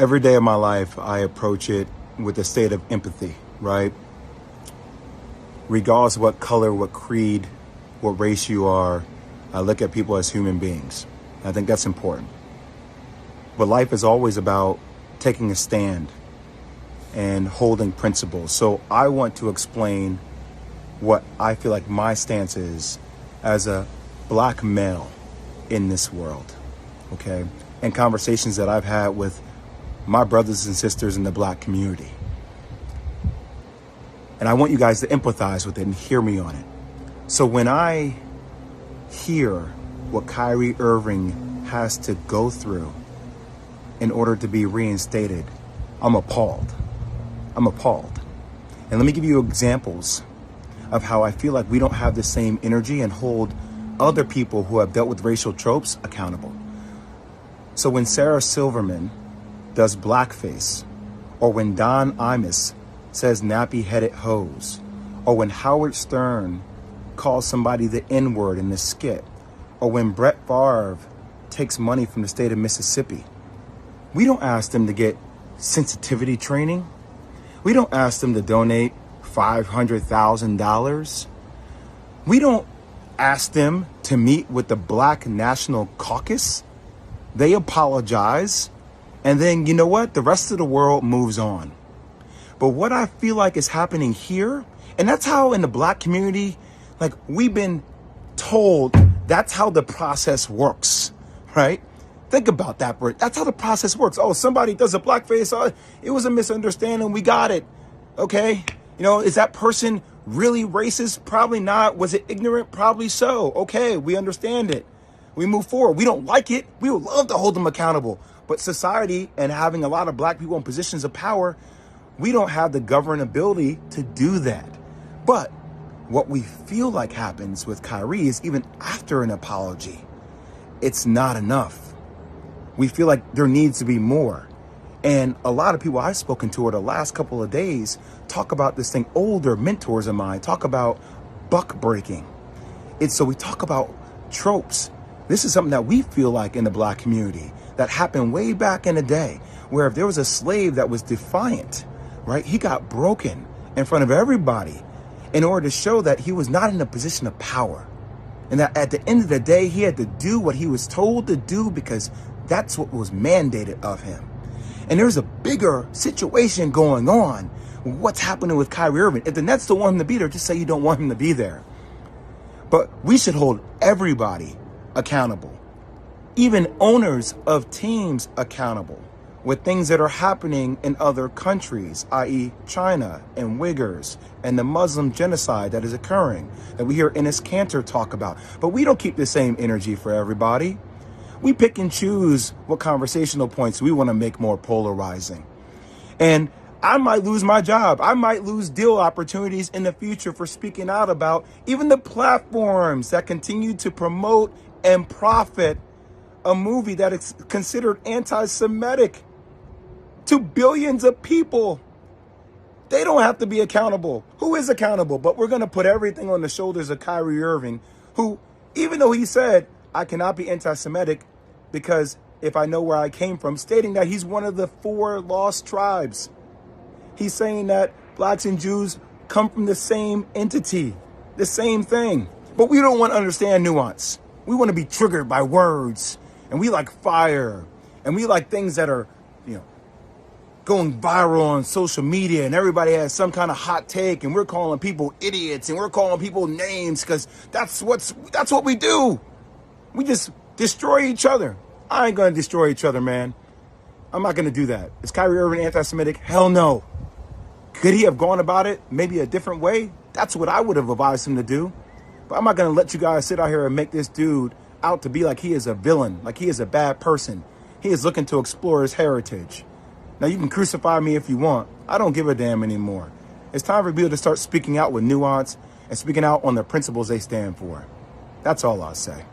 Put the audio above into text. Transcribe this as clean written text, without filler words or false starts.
Every day of my life, I approach it with a state of empathy, right? Regardless of what color, what creed, what race you are, I look at people as human beings. I think that's important. But life is always about taking a stand and holding principles. So I want to explain what I feel like my stance is as a black male in this world, okay? And conversations that I've had with my brothers and sisters in the black community. And I want you guys to empathize with it and hear me on it. So when I hear what Kyrie Irving has to go through in order to be reinstated, I'm appalled. I'm appalled. And let me give you examples of how I feel like we don't have the same energy and hold other people who have dealt with racial tropes accountable. So when Sarah Silverman does blackface, or when Don Imus says nappy-headed hose, or when Howard Stern calls somebody the N-word in the skit, or when Brett Favre takes money from the state of Mississippi, we don't ask them to get sensitivity training. We don't ask them to donate $500,000. We don't ask them to meet with the Black National Caucus. They apologize. And then, you know what? The rest of the world moves on. But what I feel like is happening here, and that's how in the black community, like we've been told that's how the process works, right? Think about that, Bert. That's how the process works. Oh, somebody does a blackface. Oh, it was a misunderstanding. We got it. Okay. You know, is that person really racist? Probably not. Was it ignorant? Probably so. Okay. We understand it. We move forward. We don't like it. We would love to hold them accountable. But society and having a lot of black people in positions of power, we don't have the governability to do that. But what we feel like happens with Kyrie is even after an apology, it's not enough. We feel like there needs to be more. And a lot of people I've spoken to over the last couple of days talk about this thing. Older mentors of mine talk about buck breaking. So we talk about tropes. This is something that we feel like in the black community that happened way back in the day, where if there was a slave that was defiant, right, he got broken in front of everybody in order to show that he was not in a position of power. And that at the end of the day, he had to do what he was told to do because that's what was mandated of him. And there's a bigger situation going on. What's happening with Kyrie Irving? If the Nets don't want him to be there, just say you don't want him to be there. But we should hold everybody accountable, even owners of teams accountable with things that are happening in other countries, i.e. China and Uyghurs and the Muslim genocide that is occurring that we hear Enes Kanter talk about. But we don't keep the same energy for everybody. We pick and choose what conversational points we want to make more polarizing. And I might lose my job. I might lose deal opportunities in the future for speaking out about even the platforms that continue to promote and profit a movie that is considered anti-Semitic to billions of people. They don't have to be accountable. Who is accountable? But we're going to put everything on the shoulders of Kyrie Irving, who, even though he said, I cannot be anti-Semitic because if I know where I came from, stating that he's one of the 4 lost tribes. He's saying that blacks and Jews come from the same entity, the same thing. But we don't want to understand nuance. We want to be triggered by words. And we like fire. And we like things that are, going viral on social media. And everybody has some kind of hot take. And we're calling people idiots. And we're calling people names because that's what we do. We just destroy each other. I ain't going to destroy each other, man. I'm not going to do that. Is Kyrie Irving anti-Semitic? Hell no. Could he have gone about it maybe a different way? That's what I would have advised him to do. But I'm not going to let you guys sit out here and make this dude out to be like he is a villain, like he is a bad person. He is looking to explore his heritage. Now, you can crucify me if you want. I don't give a damn anymore. It's time for people to start speaking out with nuance and speaking out on the principles they stand for. That's all I'll say.